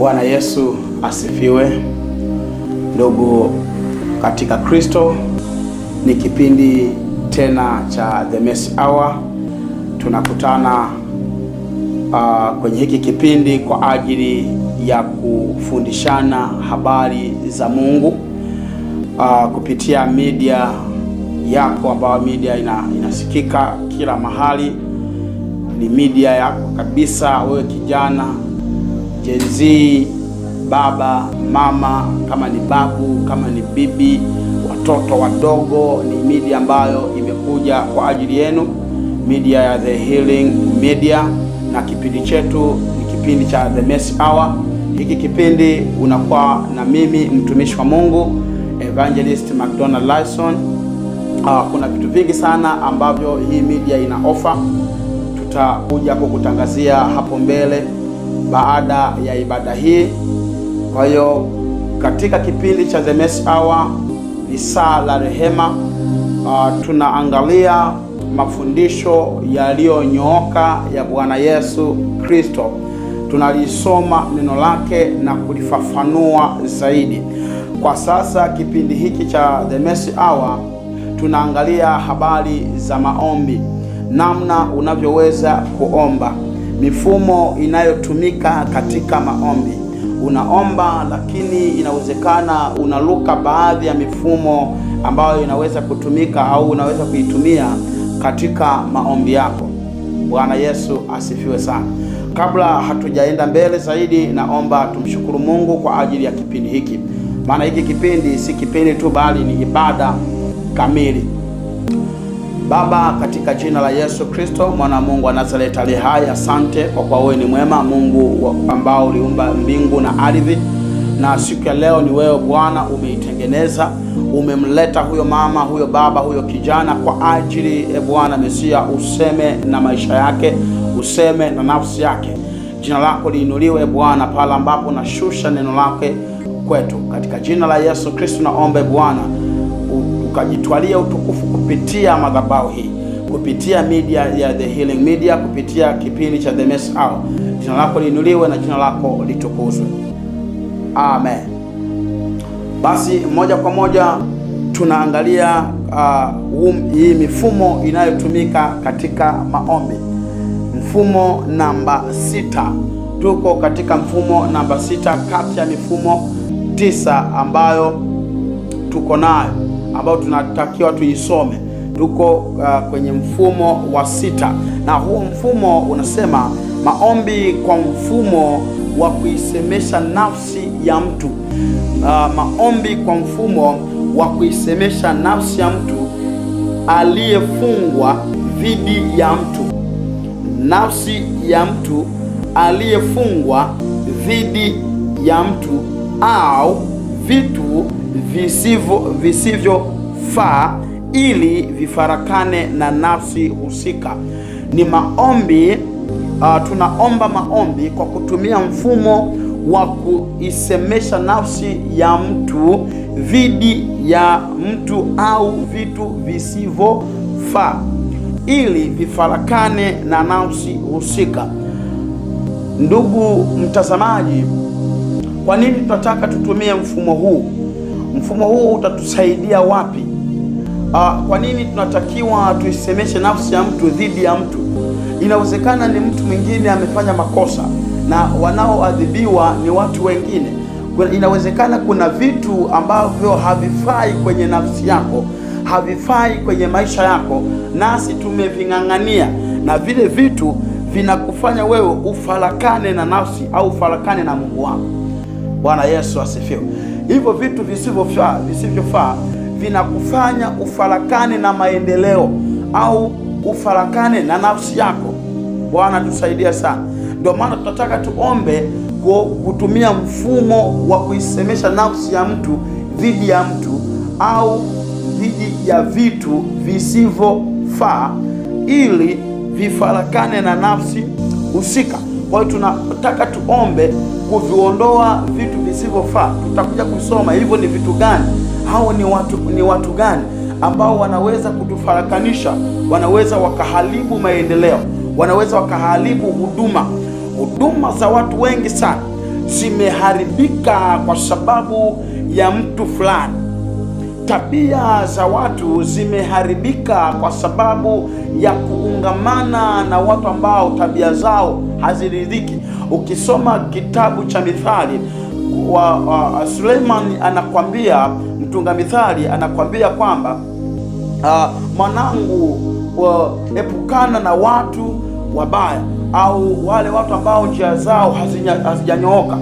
Bwana Yesu asifiwe. Ndugu katika Kristo, ni kipindi tena cha The Mercy Hour. Tunakutana kwenye hiki kipindi kwa ajili ya kufundishana habari za Mungu kupitia media yako, ambayo media inasikika kila mahali. Ni media yako kabisa, wewe kijana, Gen Z, baba, mama, kama ni babu, kama ni bibi, watoto wadogo. Ni media ambayo imekuja kwa ajili yenu, media ya The Healing Media, na kipindi chetu ni kipindi cha The Mercy Hour. Hiki kipindi unakuwa na mimi mtumishi wa Mungu Evangelist McDonald Lyson. Kuna vitu vingi sana ambavyo hii media ina offer. Tutakuja kukutangazia hapo mbele baada ya ibada hii. Kwa hiyo katika kipindi cha The Mercy Hour ni saa la rehema. Tunaangalia mafundisho yaliyonyooka ya Bwana Yesu Kristo. Tunalisoma neno lake na kulifafanua zaidi. Kwa sasa kipindi hiki cha The Mercy Hour tunaangalia habari za maombi, namna unavyoweza kuomba, mifumo inayotumika katika maombi. Unaomba, lakini inawezekana unaluka baadhi ya mifumo ambayo inaweza kutumika au unaweza kuitumia katika maombi yako. Bwana Yesu asifiwe sana. Kabla hatujaenda mbele zaidi, naomba tumshukuru Mungu kwa ajili ya kipindi hiki, maana hiki kipindi si kipindi tu, bali ni ibada kamili. Baba, katika jina la Yesu Kristo, mwana Mungu wa Nazareti aliye hai, asante kwa kuwa wewe ni mwema, Mungu ambao uliumba mbingu na ardhi. Na siku ya leo ni wewe Bwana umeitengeneza, umemleta huyo mama, huyo baba, huyo kijana kwa ajili Bwana Mesia, useme na maisha yake, useme na nafsi yake. Jina lako liinuliwe Bwana pale ambapo nashusha neno lake kwetu. Katika jina la Yesu Kristo naomba Bwana ukajitwalia utukufu kupitia madhabahu hii, kupitia media ya The Healing Media, kupitia kipindi cha The Mercy Hour. Jina lako liinuliwe na jina lako litukuzwe. Amen. Basi moja kwa moja tunaangalia hii mifumo inayotumika katika maombi. Mfumo namba 6. Tuko katika mfumo namba 6 kati ya mifumo 9 ambayo tuko nayo, ambao tunatakiwa tuisome. Tuko kwenye mfumo wa 6, na huo mfumo unasema maombi kwa mfumo wa kuisemesha nafsi ya mtu. Maombi kwa mfumo wa kuisemesha nafsi ya mtu aliyefungwa dhidi ya mtu. Nafsi ya mtu aliyefungwa dhidi ya mtu au vitu visivyofaa ili vifarakane na nafsi husika. Ni maombi, tunaomba maombi kwa kutumia mfumo wa kuisemesha nafsi ya mtu dhidi ya mtu au vitu visivyofaa ili vifarakane na nafsi husika. Ndugu mtazamaji, kwa nini tunataka tutumie mfumo huu? Mfumo huu utatusaidia wapi? Kwa nini tunatakiwa tuisemeshe nafsi ya mtu dhidi ya mtu? Inawezekana ni mtu mwingine amefanya makosa na wanaoadhibiwa ni watu wengine. Inawezekana kuna vitu ambavyo havifai kwenye nafsi yako, havifai kwenye maisha yako, nasi tumeving'ang'ania, na vile vitu vinakufanya wewe ufarakane na nafsi au ufarakane na Mungu wako. Bwana Yesu asifiwe. Hivyo vitu visivyofaa vinakufanya ufarakane na maendeleo au ufarakane na nafsi yako. Bwana tusaidia sana. Ndio maana tunataka tuombe kutumia mfumo wa kuisemesha nafsi ya mtu dhidi ya mtu au dhidi ya vitu visivyofaa ili vifarakane na nafsi husika. Kwa hiyo tunataka tuombe kuviondoa vitu visivyofaa. Tutakuja kusoma hivyo ni vitu gani, hao ni watu gani ambao wanaweza kutufarakanisha, wanaweza wakaharibu maendeleo, wanaweza wakaharibu huduma za watu wengi sana. zimeharibika kwa sababu ya mtu fulani. Tabia za watu zimeharibika kwa sababu ya kuungamana na watu ambao tabia zao haziridhiki. Ukisoma kitabu cha Mithali, Suleiman anakwambia, mtunga Mithali anakwambia kwamba mwanangu, epukana na watu wabaya, au wale watu ambao njia zao hazijanyooka.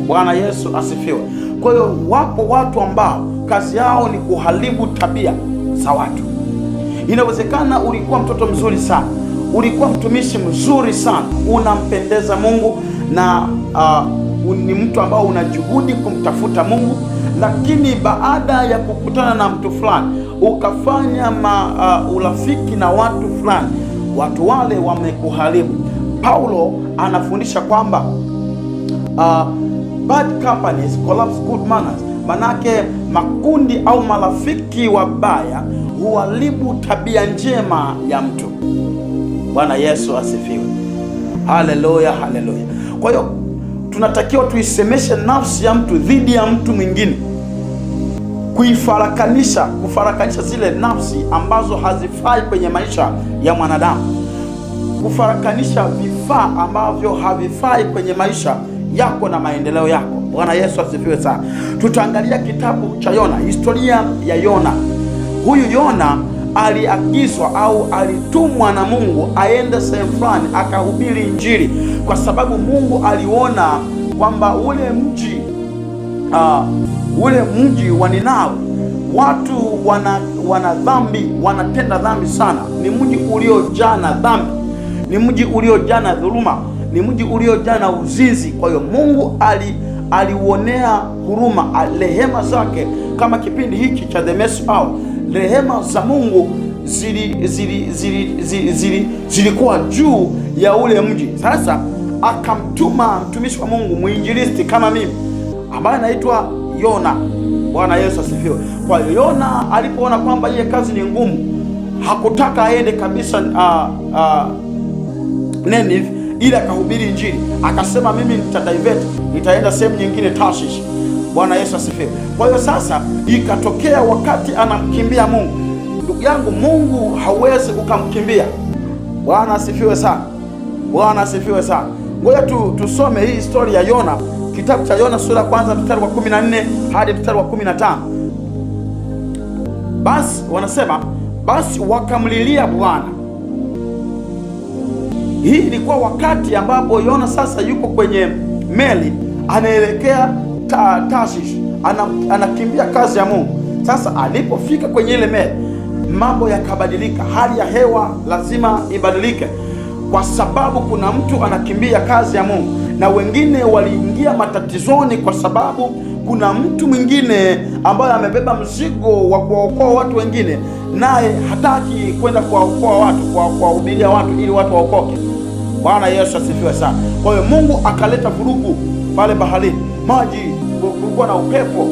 Bwana Yesu asifiwe. Kwa hiyo wapo watu ambao kazi yao ni kuharibu tabia za watu. Inawezekana ulikuwa mtoto mzuri sana, ulikuwa mtumishi mzuri sana, unampendeza Mungu na ni mtu ambao una juhudi kumtafuta Mungu, lakini baada ya kukutana na mtu fulani ukafanya urafiki na watu fulani, watu wale wamekuharibu. Paulo anafundisha kwamba bad companies collapse good manners. Manake makundi au marafiki wabaya huharibu tabia njema ya mtu. Bwana Yesu asifiwe. Haleluya, haleluya. Kwa hiyo tunatakiwa tuisemeshe nafsi ya mtu dhidi ya mtu mwingine, kufarakanisha zile nafsi ambazo hazifai kwenye maisha ya mwanadamu, kufarakanisha vifaa ambavyo havifai kwenye maisha yako na maendeleo yako. Bwana Yesu asifiwe sana. Tutaangalia kitabu cha Yona, historia ya Yona. Huyu Yona aliagizwa au alitumwa na Mungu aende sehemu fulani akahubiri Injili, kwa sababu Mungu aliona kwamba ule mji wa Ninawi watu wana dhambi, wanatenda dhambi sana. Ni mji uliojaa na dhambi, ni mji uliojaa na dhuluma, ni mji uliojaa na uzinzi. Kwa hiyo Mungu aliuonea huruma, rehema zake, kama kipindi hiki cha The Mercy Hour, rehema za Mungu zilikuwa juu ya ule mji. Sasa akamtuma mtumishi wa Mungu, mwinjilisti kama mimi, ambaye anaitwa Yona. Bwana Yesu asifiwe. Kwa hiyo Yona alipoona kwamba ile kazi ni ngumu, hakutaka aende kabisa Nineve ili akahubiri Injili. Akasema mimi nitaenda sehemu nyingine, Tarshish. Bwana Yesu asifiwe. Kwa hiyo sasa ikatokea wakati anamkimbia Mungu. Ndugu yangu, Mungu hawezi ukamkimbia. Bwana asifiwe sana. Bwana asifiwe sana. Ngoja tusome hii historia ya Yona, kitabu cha Yona sura ya kwanza mstari wa 14 hadi mstari wa 15. Basi wanasema, basi wakamlilia Bwana. Hii ilikuwa wakati ambapo Yona sasa yuko kwenye meli anaelekea Tarshish, anakimbia kazi ya Mungu. Sasa alipofika kwenye ile meli, mambo yakabadilika. Hali ya hewa lazima ibadilike, kwa sababu kuna mtu anakimbia kazi ya Mungu, na wengine waliingia matatizoni kwa sababu kuna mtu mwingine ambaye amebeba mzigo wa kuwaokoa watu wengine, naye hataki kwenda kuwaokoa watu, kuwahubiria watu ili watu waokoke. Bwana Yesu asifiwe sana. Kwa hiyo Mungu akaleta vurugu pale baharini, maji, kulikuwa na upepo,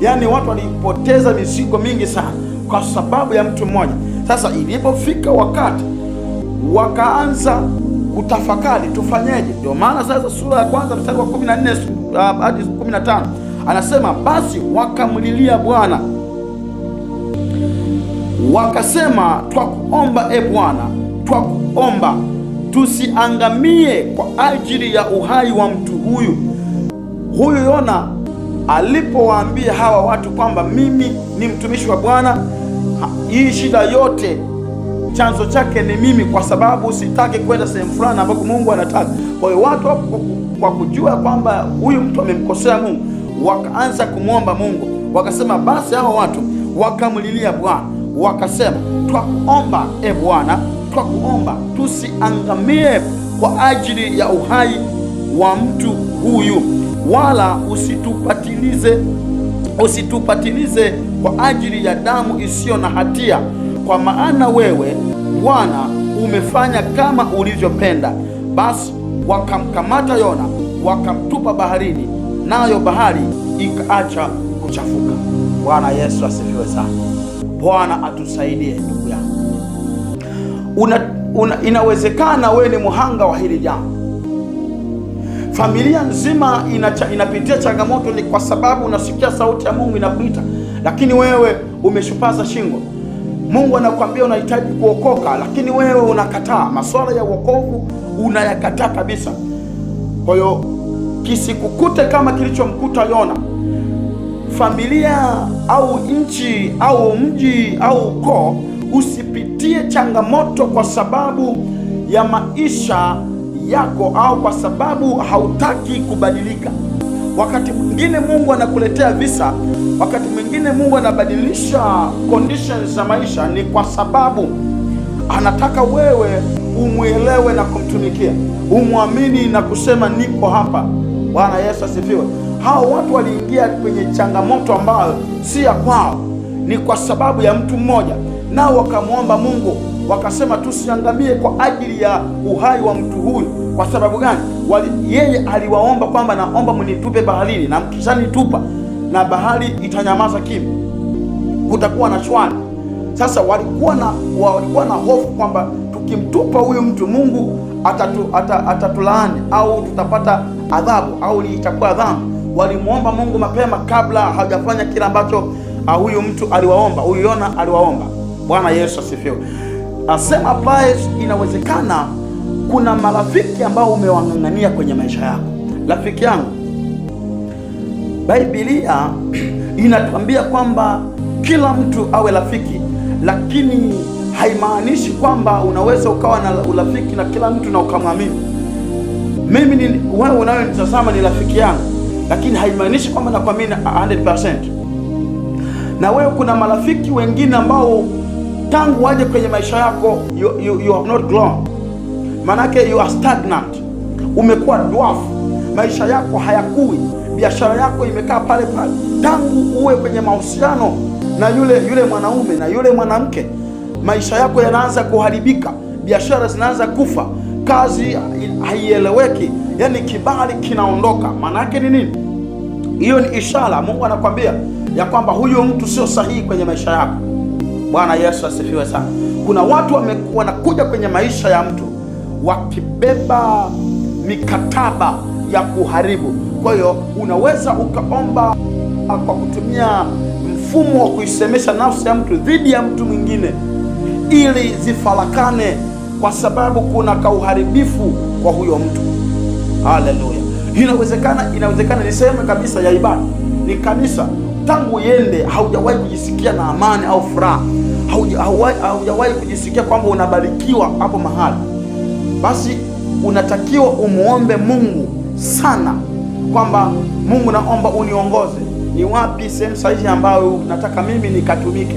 yaani watu walipoteza mizigo mingi sana kwa sababu ya mtu mmoja. Sasa ilipofika wakati wakaanza kutafakari, tufanyeje? Ndio maana sasa sura ya kwanza mstari wa 14 hadi 15 anasema, basi wakamlilia Bwana wakasema, twakuomba Bwana, twakuomba tusiangamie kwa ajili ya uhai wa mtu huyu. Huyu Yona alipowaambia hawa watu kwamba mimi ni mtumishi wa Bwana, hii shida yote chanzo chake ni mimi, kwa sababu sitaki kwenda sehemu fulani ambako Mungu anataka. Kwa hiyo watu kwa kujua kwamba huyu mtu amemkosea Mungu, wakaanza kumwomba Mungu. Wakasema, basi hawa watu wakamlilia Bwana wakasema, twakuomba Bwana, twakuomba tusiangamie kwa ajili ya uhai wa mtu huyu, wala usitupatilize kwa ajili ya damu isiyo na hatia, kwa maana wewe Bwana umefanya kama ulivyopenda. Basi wakamkamata Yona wakamtupa baharini, nayo bahari ikaacha kuchafuka. Bwana Yesu asifiwe sana. Bwana atusaidie ndugu yangu. Inawezekana wewe ni muhanga wa hili jambo. Familia nzima inapitia changamoto, ni kwa sababu unasikia sauti ya Mungu inakuita, lakini wewe umeshupaza shingo. Mungu anakuambia unahitaji kuokoka, lakini wewe unakataa. Masuala ya wokovu unayakataa kabisa. Kwa hiyo kisikukute kama kilichomkuta Yona. Familia au nchi au mji au ukoo, usipitie changamoto kwa sababu ya maisha yako au kwa sababu hautaki kubadilika. Wakati mwingine Mungu anakuletea visa, wakati mwingine Mungu anabadilisha conditions za maisha, ni kwa sababu anataka wewe umwelewe na kumtumikia, umwamini na kusema niko hapa. Bwana Yesu asifiwe. Hao watu waliingia kwenye changamoto ambayo si ya kwao, ni kwa sababu ya mtu mmoja, nao wakamwomba Mungu, wakasema tusiangamie kwa ajili ya uhai wa mtu huyu. Kwa sababu gani? Yeye aliwaomba kwamba naomba mnitupe baharini, na mkishanitupa na bahari itanyamaza kimya, kutakuwa na shwari. Sasa walikuwa na hofu kwamba tukimtupa huyu mtu Mungu atatulaani au tutapata adhabu au itakuwa dhambi. Walimwomba Mungu mapema kabla hajafanya kile ambacho huyu mtu aliwaomba, huyu Yona aliwaomba. Bwana Yesu asifiwe. Same applies. Inawezekana kuna marafiki ambao umewang'ang'ania kwenye maisha yako. Rafiki yangu, Biblia inatuambia kwamba kila mtu awe rafiki, lakini haimaanishi kwamba unaweza ukawa na urafiki na kila mtu na ukamwamini. Wewe unayonitazama ni rafiki yangu, lakini haimaanishi kwamba nakuamini 100%. Na wewe kuna marafiki wengine ambao tangu waje kwenye maisha yako you have not grown. Manake you are stagnant. Umekuwa dwarf. Maisha yako hayakui. Biashara yako imekaa pale pale. Tangu uwe kwenye mahusiano na yule mwanaume na yule mwanamke, maisha yako yanaanza kuharibika, biashara zinaanza kufa, kazi haieleweki, yani kibali kinaondoka. Manake ni nini? Hiyo ni ishara. Mungu anakwambia ya kwamba huyo mtu sio sahihi kwenye maisha yako. Bwana Yesu asifiwe sana. Kuna watu wanakuja kwenye maisha ya mtu wakibeba mikataba ya kuharibu. Kwa hiyo unaweza ukaomba kwa kutumia mfumo wa kuisemesha nafsi ya mtu dhidi ya mtu mwingine ili zifarakane, kwa sababu kuna kauharibifu kwa huyo mtu. Haleluya. Inawezekana ni sehemu kabisa ya ibada, ni kanisa. Tangu yende haujawahi kujisikia na amani au furaha, haujawahi kujisikia kwamba unabarikiwa hapo mahali. Basi unatakiwa umuombe Mungu sana kwamba Mungu, naomba uniongoze, ni wapi sehemu sahihi ambayo nataka mimi nikatumike.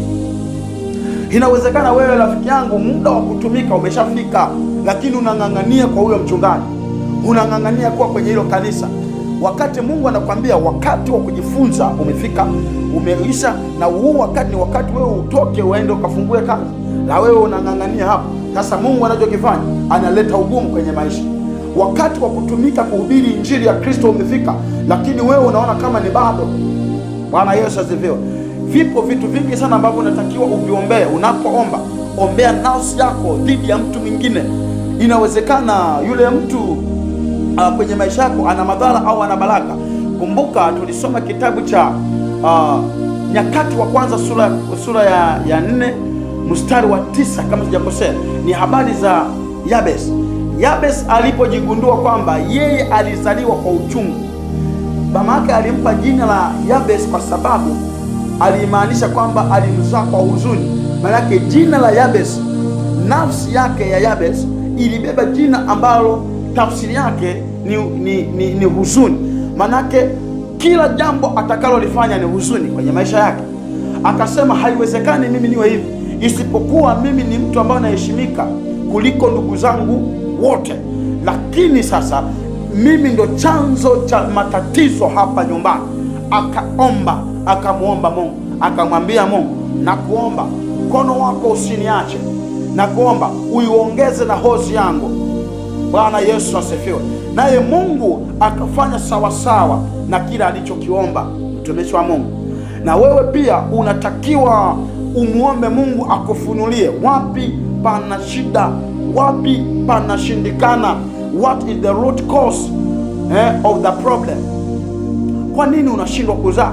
Inawezekana wewe rafiki yangu, muda wa kutumika umeshafika, lakini unang'ang'ania kwa huyo mchungaji, unang'ang'ania kuwa kwenye hilo kanisa, wakati Mungu anakuambia wakati wa kujifunza umefika, umeisha, na huu wakati ni wakati wewe utoke uende ukafungue kazi, na wewe unang'ang'ania hapo. Sasa Mungu anachokifanya, analeta ugumu kwenye maisha. Wakati wa kutumika kuhubiri injili ya Kristo umefika, lakini wewe unaona kama ni bado. Bwana Yesu asifiwe. Vipo vitu vingi sana ambavyo unatakiwa uviombee. Unapoomba, ombea nafsi yako dhidi ya mtu mwingine. Inawezekana yule mtu kwenye maisha yako ana madhara au ana baraka. Kumbuka tulisoma kitabu cha Nyakati wa kwanza sura ya 4 mstari wa 9 kama sijakosea. Ni habari za Yabes. Yabes alipojigundua kwamba yeye alizaliwa kwa uchungu, mama yake alimpa jina la Yabes kwa sababu alimaanisha kwamba alimzaa kwa huzuni. Maana yake jina la Yabes, nafsi yake ya Yabes ilibeba jina ambalo tafsiri yake ni huzuni. Maana yake kila jambo atakalolifanya ni huzuni kwenye maisha yake. Akasema haiwezekani mimi niwe hivi, isipokuwa mimi ni mtu ambaye anaheshimika kuliko ndugu zangu wote, lakini sasa mimi ndo chanzo cha matatizo hapa nyumbani. Akaomba, akamwomba Mungu, akamwambia Mungu, nakuomba mkono wako usiniache, nakuomba uiongeze na hozi yangu. Bwana Yesu asifiwe. Naye Mungu akafanya sawasawa na kila alichokiomba mtumishi wa Mungu. Na wewe pia unatakiwa umuombe Mungu akufunulie wapi pana shida, wapi pana shindikana, what is the root cause of the problem. Kwa nini unashindwa kuzaa?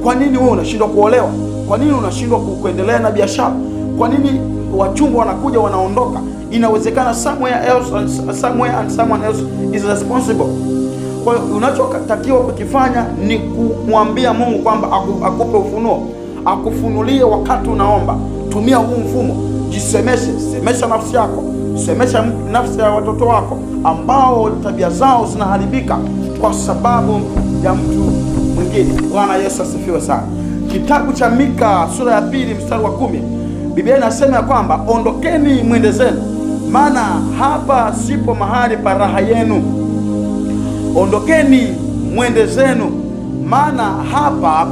Kwa nini wewe unashindwa kuolewa? Kwa nini unashindwa kuendelea na biashara? Kwa nini wachumba wanakuja wanaondoka? Inawezekana somewhere and someone else is responsible. Kwa hiyo unachotakiwa kukifanya ni kumwambia Mungu kwamba akupe ufunuo, akufunulie wakati unaomba. Tumia huu mfumo, jisemeshe, semesha nafsi yako, semesha nafsi ya watoto wako ambao tabia zao zinaharibika kwa sababu ya mtu mwingine. Bwana Yesu asifiwe sana. Kitabu cha Mika sura ya 2 mstari wa 10, Biblia inasema ya kwamba ondokeni mwende zenu, maana hapa sipo mahali pa raha yenu. Ondokeni mwende zenu, maana hapa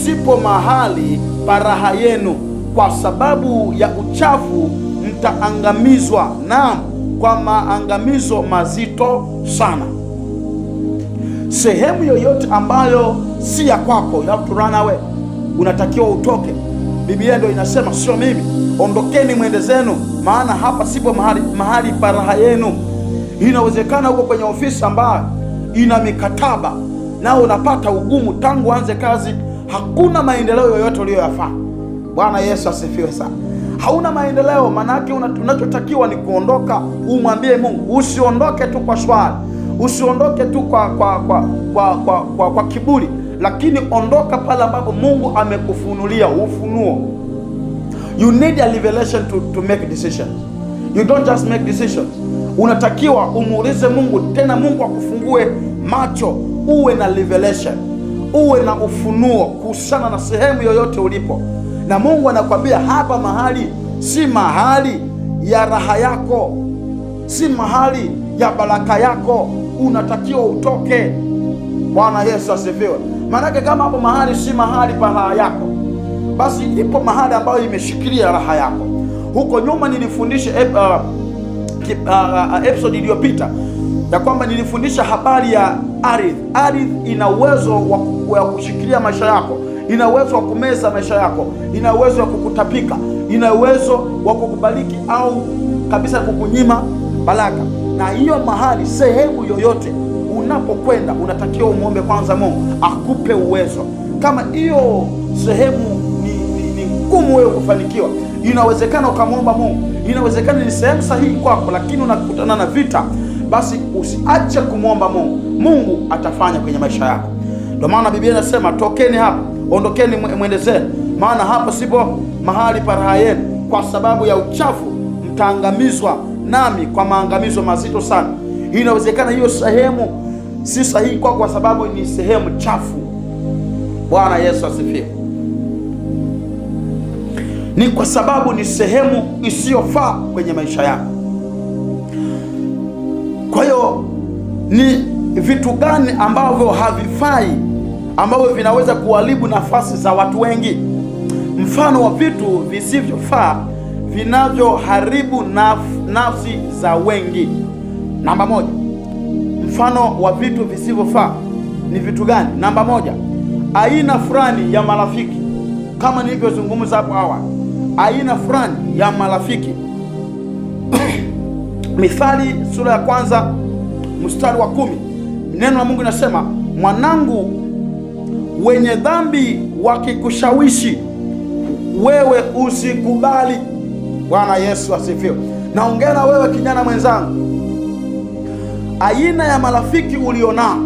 sipo mahali pa raha yenu, kwa sababu ya uchafu mtaangamizwa, naam, kwa maangamizo mazito sana. Sehemu yoyote ambayo si ya kwako, you have to run away. Unatakiwa utoke. Biblia ndio inasema, sio mimi. Ondokeni mwende zenu, maana hapa sipo mahali pa raha yenu. Inawezekana huko kwenye ofisi ambayo ina mikataba na unapata ugumu tangu anze kazi, hakuna maendeleo yoyote uliyoyafanya. Bwana Yesu asifiwe sana. Hauna maendeleo, manake unachotakiwa ni kuondoka. Umwambie Mungu. Usiondoke tu kwa swali, usiondoke tu kwa kiburi, lakini ondoka pale ambapo Mungu amekufunulia ufunuo. You need a revelation to make decisions. You don't just make decisions. Unatakiwa umuulize Mungu, tena Mungu akufungue macho, uwe na revelation, uwe na ufunuo kuhusiana na sehemu yoyote ulipo. Na Mungu anakuambia hapa mahali si mahali ya raha yako, si mahali ya baraka yako, unatakiwa utoke. Bwana Yesu asifiwe. Maanake kama hapo mahali si mahali pa raha yako, basi ipo mahali ambayo imeshikilia raha yako. Huko nyuma nilifundisha episode iliyopita ya kwamba nilifundisha habari ya ardhi. Ardhi ina uwezo wa kushikilia maisha yako, ina uwezo wa kumeza maisha yako, ina uwezo wa kukutapika, ina uwezo wa kukubariki au kabisa kukunyima baraka. Na hiyo mahali, sehemu yoyote unapokwenda, unatakiwa umuombe kwanza Mungu akupe uwezo. Kama hiyo sehemu ni ngumu wewe kufanikiwa, inawezekana ukamwomba Mungu. Inawezekana ni sehemu sahihi kwako, lakini unakutana na vita, basi usiache kumwomba Mungu. Mungu atafanya kwenye maisha yako. Ndio maana Biblia inasema, tokeni hapa, ondokeni mwende zenu, maana hapa sipo mahali pa raha yenu, kwa sababu ya uchafu mtaangamizwa, nami kwa maangamizo mazito sana. Inawezekana hiyo sehemu si sahihi kwako kwa sababu ni sehemu chafu. Bwana Yesu asifiwe. Ni kwa sababu ni sehemu isiyofaa kwenye maisha yako. Kwa hiyo ni vitu gani ambavyo havifai, ambavyo vinaweza kuharibu nafasi za watu wengi? Mfano wa vitu visivyofaa vinavyoharibu nafsi za wengi. Namba moja, mfano wa vitu visivyofaa ni vitu gani? Namba moja, aina fulani ya marafiki. Kama nilivyozungumza hapo awali, aina fulani ya marafiki. Mithali sura ya 1 mstari wa 10, neno la Mungu linasema, mwanangu, wenye dhambi wakikushawishi, wewe usikubali. Bwana Yesu asifiwe. Naongea na wewe kijana mwenzangu. Aina ya marafiki ulionao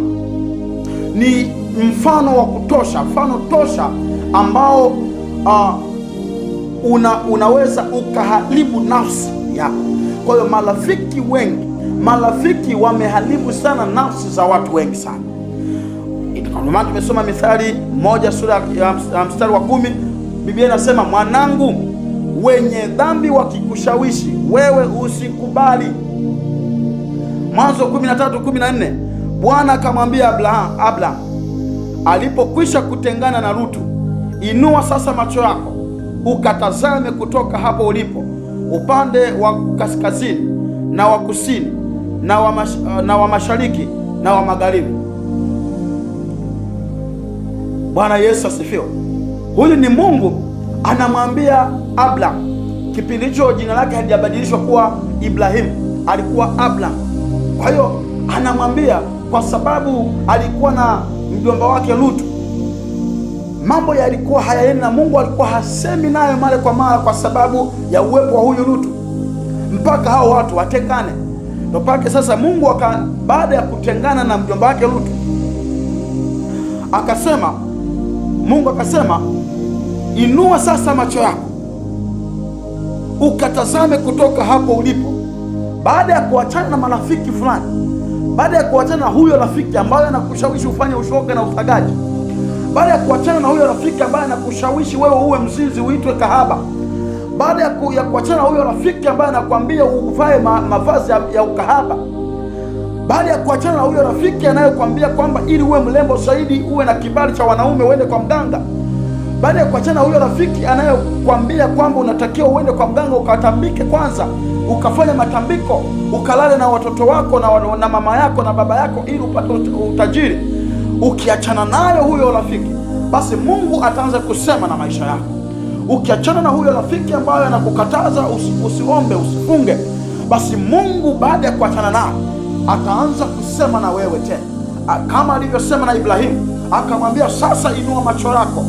ni mfano wa kutosha, mfano tosha ambao unaweza ukaharibu nafsi yako. Kwa hiyo marafiki wengi, marafiki wameharibu sana nafsi za watu wengi sana. Ndio maana tumesoma Mithali 1 sura ya mstari wa 10, Biblia inasema, mwanangu, wenye dhambi wakikushawishi, wewe usikubali. Mwanzo 13:14, Bwana akamwambia Abraham alipokwisha kutengana na Lutu, inua sasa macho yako ukatazame kutoka hapo ulipo, upande wa kaskazini na wa kusini na wa mashariki na wa magharibi. Bwana Yesu asifiwe. Huyu ni Mungu anamwambia Abraham. Kipindi hicho jina lake halijabadilishwa kuwa Ibrahimu, alikuwa Abraham. Kwa hiyo anamwambia kwa sababu alikuwa na mjomba wake Lutu, mambo yalikuwa hayaendi na Mungu alikuwa hasemi naye mara kwa mara kwa sababu ya uwepo wa huyu Lutu, mpaka hao watu watengane. Ndio pake sasa Mungu baada ya kutengana na mjomba wake Lutu, Mungu akasema, inua sasa macho yako ukatazame kutoka hapo ulipo. Baada ya kuachana na marafiki fulani, baada ya kuachana na huyo rafiki ambaye anakushawishi ufanye ushoga na ufagaji, baada ya kuachana na huyo rafiki ambaye anakushawishi wewe uwe mzinzi, uitwe kahaba, baada ya kuachana na huyo rafiki ambaye anakuambia uvae mavazi ya ukahaba, baada ya kuachana na huyo rafiki anayekwambia kwamba ili uwe mlembo zaidi, uwe na kibali cha wanaume, uende kwa mganga, baada ya kuachana na huyo rafiki anayekwambia kwamba unatakiwa uende kwa mganga ukatambike kwanza, ukafanya matambiko, ukalale na watoto wako na mama yako na baba yako ili upate utajiri, ukiachana nayo huyo rafiki, basi Mungu ataanza kusema na maisha yako. Ukiachana na huyo rafiki ambaye anakukataza usiombe, usifunge, basi Mungu baada ya kuachana naye ataanza kusema na wewe tena, kama alivyosema na Ibrahimu, akamwambia, sasa inua macho yako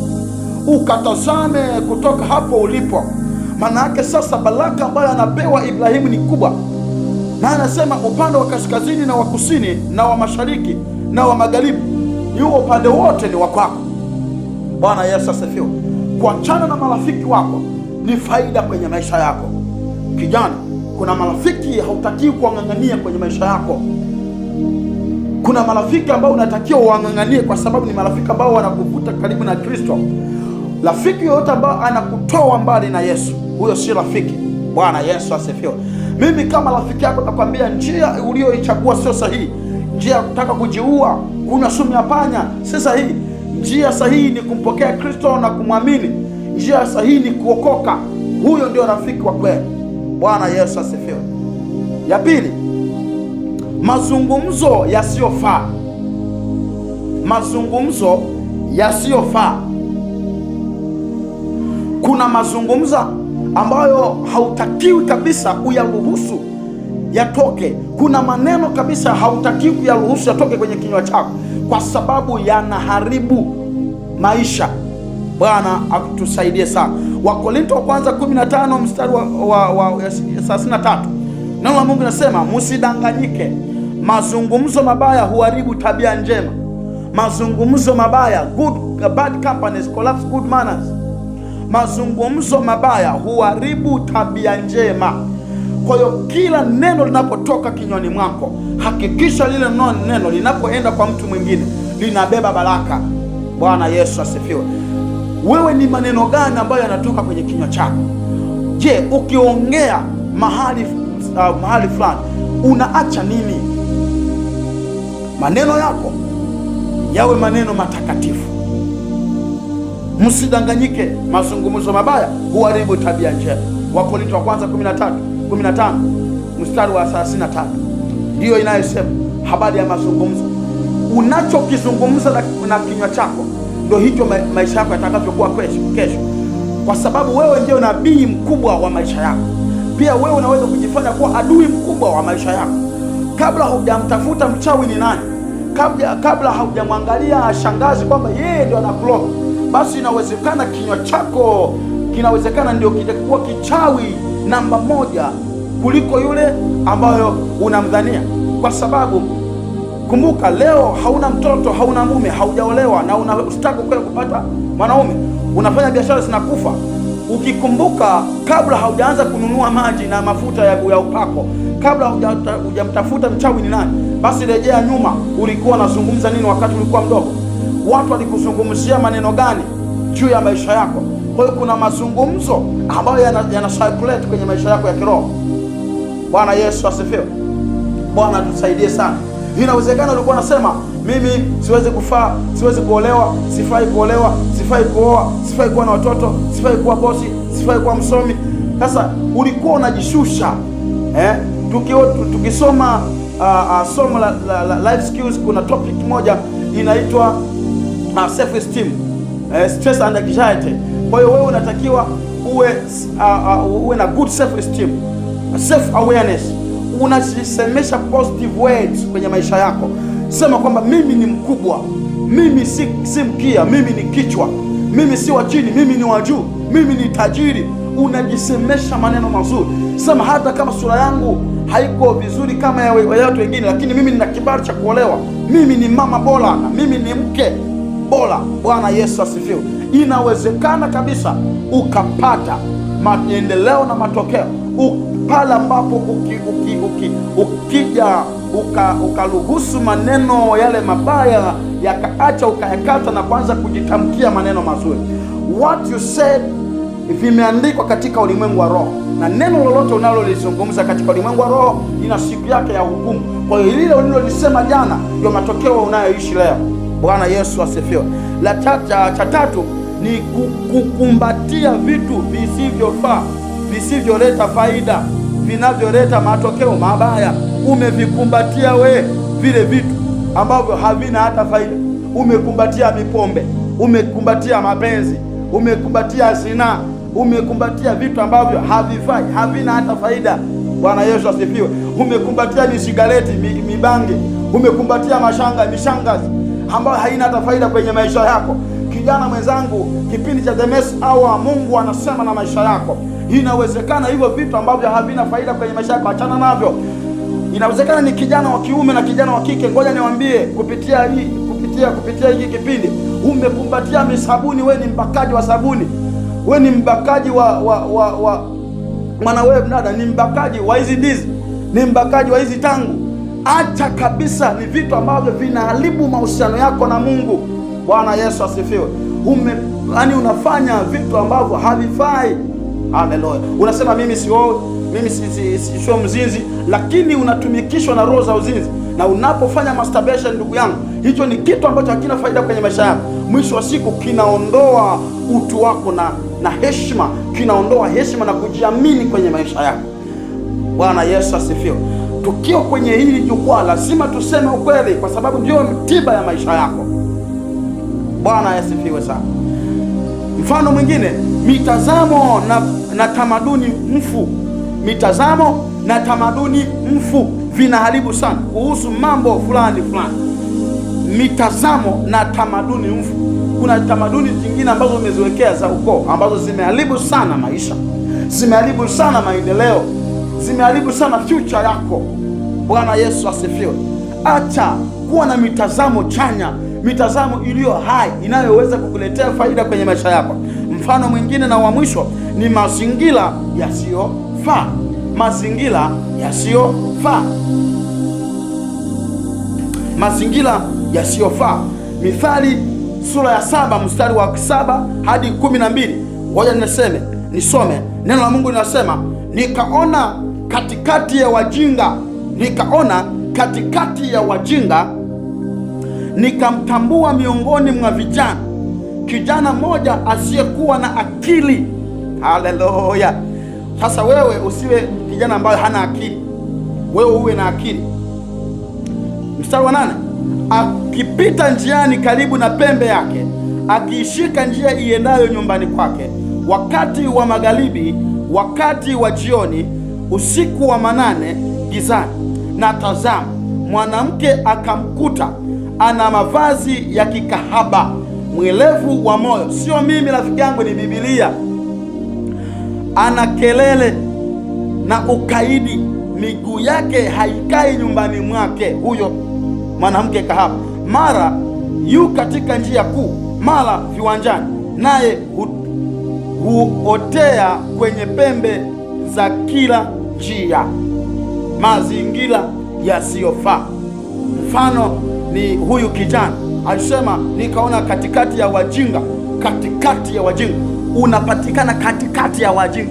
ukatazame kutoka hapo ulipo. Maana yake sasa baraka ambayo anapewa Ibrahimu ni kubwa, na anasema upande wa kaskazini na wa kusini na wa mashariki na wa magharibi, huo upande wote ni wa kwako. Bwana Yesu asifiwe. Kuachana na marafiki wako ni faida kwenye maisha yako. Kijana, kuna marafiki hautakiwi kuang'ang'ania kwenye maisha yako. Kuna marafiki ambao unatakiwa uang'ang'anie kwa sababu ni marafiki ambao wanakuvuta karibu na Kristo. Rafiki yoyote ambao anakutoa mbali na Yesu, huyo si rafiki. Bwana Yesu asifiwe. Mimi kama rafiki yako nakwambia, njia ulioichagua sio sahihi. Njia ya kutaka kujiua, kunywa sumu ya panya, si sahihi. Njia sahihi ni kumpokea Kristo na kumwamini. Njia sahihi ni kuokoka. Huyo ndio rafiki wa kweli. Bwana Yesu asifiwe. Ya pili, mazungumzo yasiyofaa. Mazungumzo yasiyofaa. Kuna mazungumzo ambayo hautakiwi kabisa uyaruhusu yatoke. Kuna maneno kabisa hautakiwi kuyaruhusu yatoke kwenye kinywa chako, kwa sababu yanaharibu maisha. Bwana atusaidie sana. Wakorintho wa kwanza 15 mstari wa 33, neno la Mungu linasema, msidanganyike, mazungumzo mabaya huharibu tabia njema. Mazungumzo mabaya, bad companies collapse good manners. Mazungumzo mabaya huharibu tabia njema. Kwa hiyo kila neno linapotoka kinywani mwako, hakikisha lile neno linapoenda kwa mtu mwingine linabeba baraka. Bwana Yesu asifiwe. Wewe ni maneno gani ambayo yanatoka kwenye kinywa chako? Je, ukiongea mahali fulani unaacha nini? Maneno yako yawe maneno matakatifu. Msidanganyike, mazungumzo mabaya huharibu tabia njema. Wakorintho wa kwanza 15 mstari wa 33 ndiyo inayosema habari ya mazungumzo. Unachokizungumza na kinywa chako ndio hicho maisha yako yatakavyokuwa kesho, kwa sababu wewe ndio nabii mkubwa wa maisha yako. Pia wewe unaweza kujifanya kuwa adui mkubwa wa maisha yako. Kabla hujamtafuta mchawi ni nani, kabla haujamwangalia shangazi kwamba yeye ndio anakuloga, basi inawezekana kinywa chako kinawezekana ndio kitakuwa kichawi namba 1 kuliko yule ambayo unamdhania. Kwa sababu kumbuka, leo hauna mtoto, hauna mume, haujaolewa na unastaka kwenda kupata mwanaume, unafanya biashara zinakufa. Ukikumbuka, kabla haujaanza kununua maji na mafuta ya upako, kabla hujamtafuta mchawi ni nani, basi rejea nyuma. Ulikuwa unazungumza nini wakati ulikuwa mdogo? Watu walikuzungumzia maneno gani juu ya maisha yako? Kwa hiyo kuna mazungumzo ambayo yana circulate kwenye maisha yako ya kiroho. Bwana Yesu asifiwe. Bwana tusaidie sana. Inawezekana ulikuwa unasema, mimi siwezi kufaa, siwezi kuolewa, sifai kuolewa, sifai kuoa, sifai kuwa na watoto, sifai kuwa bosi, sifai kuwa msomi. Sasa ulikuwa unajishusha. Tukisoma somo la life skills, kuna topic moja inaitwa self esteem, stress and anxiety. Kwa hiyo wewe unatakiwa uwe na good self esteem, self awareness. Unajisemesha positive words kwenye maisha yako. Sema kwamba mimi ni mkubwa, mimi si mkia, mimi ni kichwa, mimi si wa chini, mimi ni wa juu, mimi ni tajiri. Unajisemesha maneno mazuri. Sema hata kama sura yangu haiko vizuri kama ya watu wengine, lakini mimi nina kibali cha kuolewa, mimi ni mama bora na mimi ni mke bora. Bwana Yesu asifiwe. Inawezekana kabisa ukapata maendeleo na matokeo pale ambapo ukija ukaruhusu maneno yale mabaya yakaacha, ukayakata na kuanza kujitamkia maneno mazuri. What you said vimeandikwa katika ulimwengu wa roho, na neno lolote unalolizungumza katika ulimwengu wa roho ina siku yake ya hukumu. Kwa hiyo lile ulilolisema jana ndio matokeo unayoishi leo. Bwana Yesu asifiwe. Cha tatu ni kukumbatia vitu visivyofaa, visivyoleta faida, vinavyoleta matokeo mabaya. Umevikumbatia vile vitu ambavyo havina hata faida. Umekumbatia mipombe, umekumbatia mapenzi, umekumbatia zinaa, umekumbatia vitu ambavyo havifai, havina hata faida. Bwana Yesu asifiwe. Umekumbatia misigareti, mibangi, umekumbatia mishangazi ambayo haina hata faida kwenye maisha yako. Kijana mwenzangu, kipindi cha The Message Hour, Mungu anasema na maisha yako. Inawezekana hivyo vitu ambavyo havina faida kwenye maisha yako, achana navyo. Inawezekana ni kijana wa kiume na kijana wa kike. Ngoja niwaambie, kupitia hiki kipindi, umekumbatia misabuni. Wewe ni mbakaji wa sabuni, wewe ni mbakaji wa mwana, wewe mdada ni mbakaji wa hizi ndizi, ni mbakaji wa hizi tangu. Acha kabisa, ni vitu ambavyo vinaharibu mahusiano yako na Mungu. Bwana Yesu asifiwe. Yaani unafanya vitu ambavyo havifai. Haleluya. Unasema mimi sioi, mimi sio mzinzi, lakini unatumikishwa na roho za uzinzi. Na unapofanya masturbation, ndugu yangu, hicho ni kitu ambacho hakina faida kwenye maisha yako. Mwisho wa siku kinaondoa utu wako na heshima, kinaondoa heshima na kujiamini kwenye maisha yako. Bwana Yesu asifiwe. Tukiwa kwenye hili jukwaa lazima tuseme ukweli, kwa sababu ndio tiba ya maisha yako. Bwana asifiwe sana. Mfano mwingine, mitazamo na tamaduni mfu. Mitazamo na tamaduni mfu vinaharibu sana kuhusu mambo fulani. Mitazamo na tamaduni mfu. Kuna tamaduni zingine ambazo umeziwekea za ukoo ambazo zimeharibu sana maisha, zimeharibu sana maendeleo, zimeharibu sana future yako. Bwana Yesu asifiwe. Acha kuwa na mitazamo chanya, mitazamo iliyo hai inayoweza kukuletea faida kwenye maisha yako. Mfano mwingine na wa mwisho ni mazingira yasiyofaa. Mazingira yasiyofaa. Mazingira yasiyofaa. Mithali sura ya 7 mstari wa 7 hadi 12. Ngoja nisome. Neno la Mungu linasema, nikaona katikati ya wajinga nikamtambua miongoni mwa vijana kijana mmoja asiyekuwa na akili. Haleluya. Sasa wewe usiwe kijana ambaye hana akili, wewe uwe na akili. Mstari wa 8, akipita njiani karibu na pembe yake, akiishika njia iendayo nyumbani kwake, wakati wa magharibi, wakati wa jioni, usiku wa manane, gizani. Na tazama, mwanamke akamkuta ana mavazi ya kikahaba, mwilevu wa moyo. Sio mimi rafiki yangu, ni Biblia. Ana kelele na ukaidi, miguu yake haikai nyumbani mwake. Huyo mwanamke kahaba, mara yu katika njia kuu, mara viwanjani, naye huotea kwenye pembe za kila njia. Mazingira yasiyofaa. Mfano ni huyu kijana alisema, nikaona katikati ya wajinga. Katikati ya wajinga. Unapatikana katikati ya wajinga,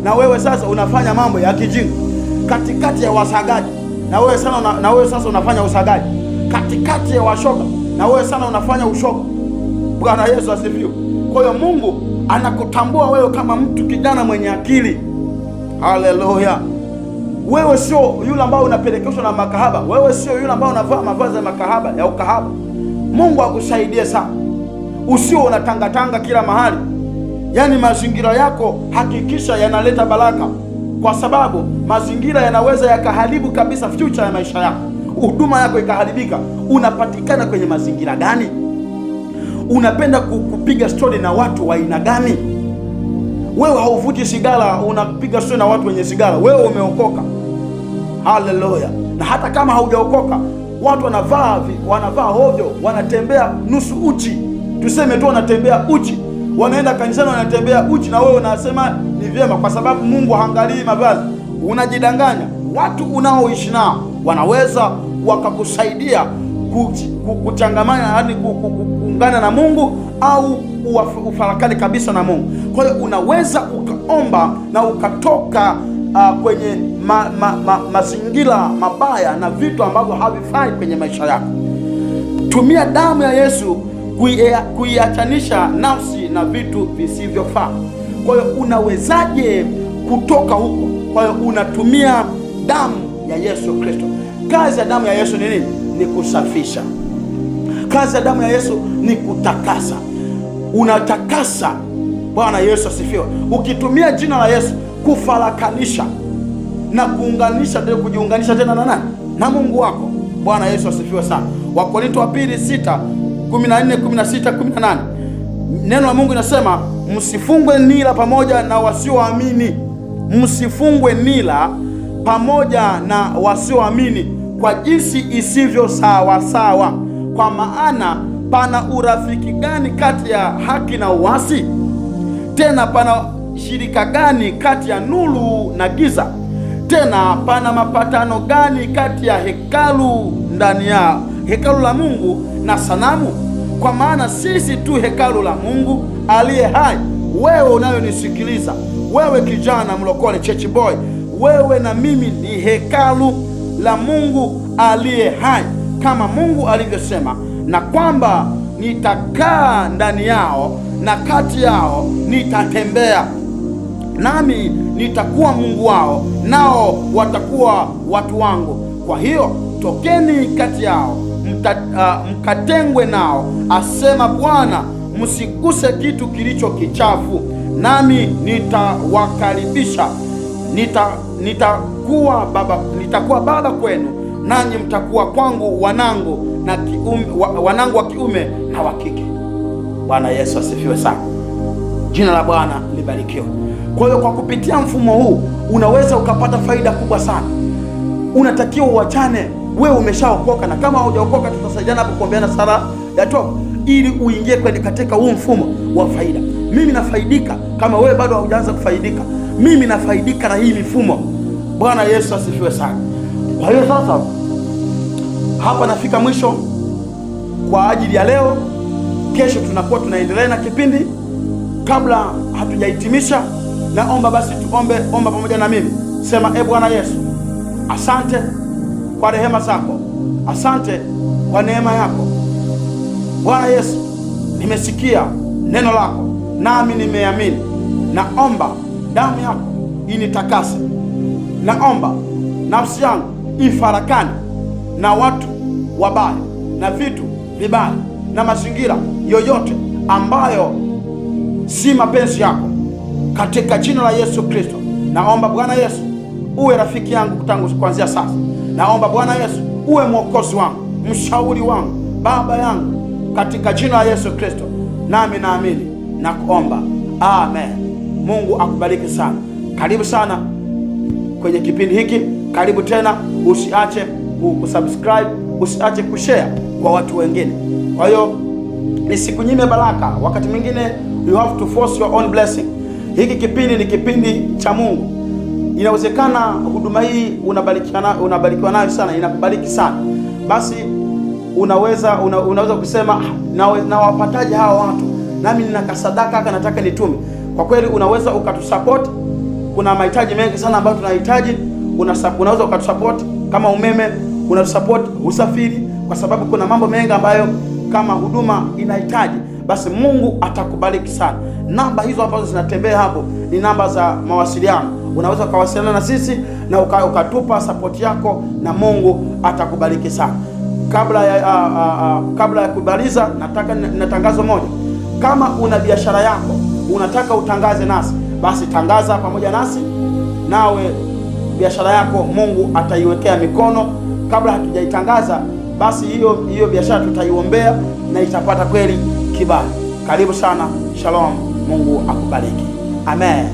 na wewe sasa unafanya mambo ya kijinga. Katikati ya wasagaji, na wewe sasa unafanya usagaji. Katikati ya washoga, na wewe sana unafanya ushoga. Bwana Yesu asifiwe. Kwa hiyo Mungu anakutambua wewe kama mtu kijana mwenye akili. Haleluya. Wewe sio yule ambao unapelekeshwa na makahaba. Wewe sio yule ambao unavaa mavazi ya makahaba, ya ukahaba. Mungu akusaidie sana. Usio unatangatanga kila mahali. Yaani mazingira yako hakikisha yanaleta baraka, kwa sababu mazingira yanaweza yakaharibu kabisa future ya maisha yako. huduma yako ikaharibika, unapatikana kwenye mazingira gani? Unapenda kupiga stori na watu wa aina gani? Wewe hauvuti sigara, unapiga stori na watu wenye sigara. Wewe umeokoka. Haleluya. Na hata kama haujaokoka, watu wanavaa hovyo, wanatembea nusu uchi. Tuseme tu wanatembea uchi, wanaenda kanisani wanatembea uchi, na wewe unasema ni vyema kwa sababu Mungu haangalii mavazi. Unajidanganya. Watu unaoishi nao wanaweza wakakusaidia kuchangamana, yaani kuungana na Mungu, au ufarakane kabisa na Mungu. Kwa hiyo unaweza ukaomba na ukatoka kwenye mazingira mabaya na vitu ambavyo havifai kwenye maisha yako. Tumia damu ya Yesu kuiachanisha nafsi na vitu visivyofaa. Kwa hiyo unawezaje kutoka huko? Kwa hiyo unatumia damu ya Yesu Kristo. Kazi ya damu ya Yesu ni nini? Ni kusafisha. Kazi ya damu ya Yesu ni kutakasa. Unatakasa. Bwana Yesu asifiwe. Ukitumia jina la Yesu kufarakanisha na kuunganisha, ndio kujiunganisha tena na nani? Na Mungu wako. Bwana Yesu asifiwe sana. Wakorintho wa pili 6:14-16-18. Neno la Mungu linasema, msifungwe nila pamoja na wasioamini. Msifungwe nila pamoja na wasioamini kwa jinsi isivyo sawa sawa. Kwa maana pana urafiki gani kati ya haki na uasi? Tena pana shirika gani kati ya nuru na giza? Tena pana mapatano gani kati ya hekalu la Mungu na sanamu? Kwa maana sisi tu hekalu la Mungu aliye hai. Wewe unayonisikiliza, wewe kijana mlokole, church boy, wewe na mimi ni hekalu la Mungu aliye hai, kama Mungu alivyosema, na kwamba nitakaa ndani yao na kati yao nitatembea, nami nitakuwa Mungu wao, nao watakuwa watu wangu. Kwa hiyo tokeni kati yao, mkatengwe nao, asema Bwana, msiguse kitu kilicho kichafu, nami nitawakaribisha. Nitakuwa baba kwenu, nanyi mtakuwa kwangu wanangu wa kiume na wa kike. Bwana Yesu asifiwe sana. Jina la Bwana libarikiwe. Kwa hiyo kwa kupitia mfumo huu unaweza ukapata faida kubwa sana. Unatakiwa uachane. Wewe umeshaokoka, na kama hujaokoka tutasaidiana hapo kuombeana sala ya toba ili uingie katika huu mfumo wa faida. Mimi nafaidika, kama wewe bado haujaanza kufaidika, mimi nafaidika na hii mifumo. Bwana Yesu asifiwe sana. Kwa hiyo sasa hapa nafika mwisho kwa ajili ya leo. Kesho tunakuwa tunaendelea na kipindi. Kabla hatujahitimisha, naomba basi omba pamoja na mimi. Sema, Bwana Yesu, asante kwa rehema zako, asante kwa neema yako. Bwana Yesu, nimesikia neno lako nami nimeamini. Naomba damu yako initakase. Naomba nafsi yangu ifarakane na watu wabaya na vitu vibaya na mazingira yoyote ambayo si mapenzi yako, katika jina la Yesu Kristo. Naomba Bwana Yesu uwe rafiki yangu tangu kuanzia sasa. Naomba Bwana Yesu uwe mwokozi wangu, mshauri wangu, baba yangu, katika jina la Yesu Kristo. Nami naamini na kuomba, amen. Mungu akubariki sana. Karibu sana kwenye kipindi hiki. Karibu tena. Usiache kusubscribe, usiache kushare kwa watu wengine. Kwa hiyo nisikunyime baraka. Wakati mwingine you have to force your own blessing. Hiki kipindi ni kipindi cha Mungu. Inawezekana huduma hii unabarikiwa nayo sana, inakubariki sana. Basi unaweza kusema na wapataje hawa watu? Nami nina kasadaka haka nataka nitume. Kwa kweli unaweza ukatusupport. Kuna mahitaji mengi sana ambayo tunahitaji. Unaweza ukatusupport kama umeme, unatusupport usafiri, kwa sababu kuna mambo mengi ambayo kama huduma inahitaji. Basi Mungu atakubariki sana. Namba hizo ambazo zinatembea hapo ni namba za mawasiliano. Unaweza ukawasiliana na sisi na ukatupa support yako, na Mungu atakubariki sana. Kabla ya kubaliza, na tangazo moja. Kama una biashara yako unataka utangaze nasi, basi tangaza pamoja nasi, nawe biashara yako Mungu ataiwekea mikono kabla hatujaitangaza, basi hiyo biashara tutaiombea na itapata kweli kibali. Karibu sana. Shalom, Mungu akubariki. Amen.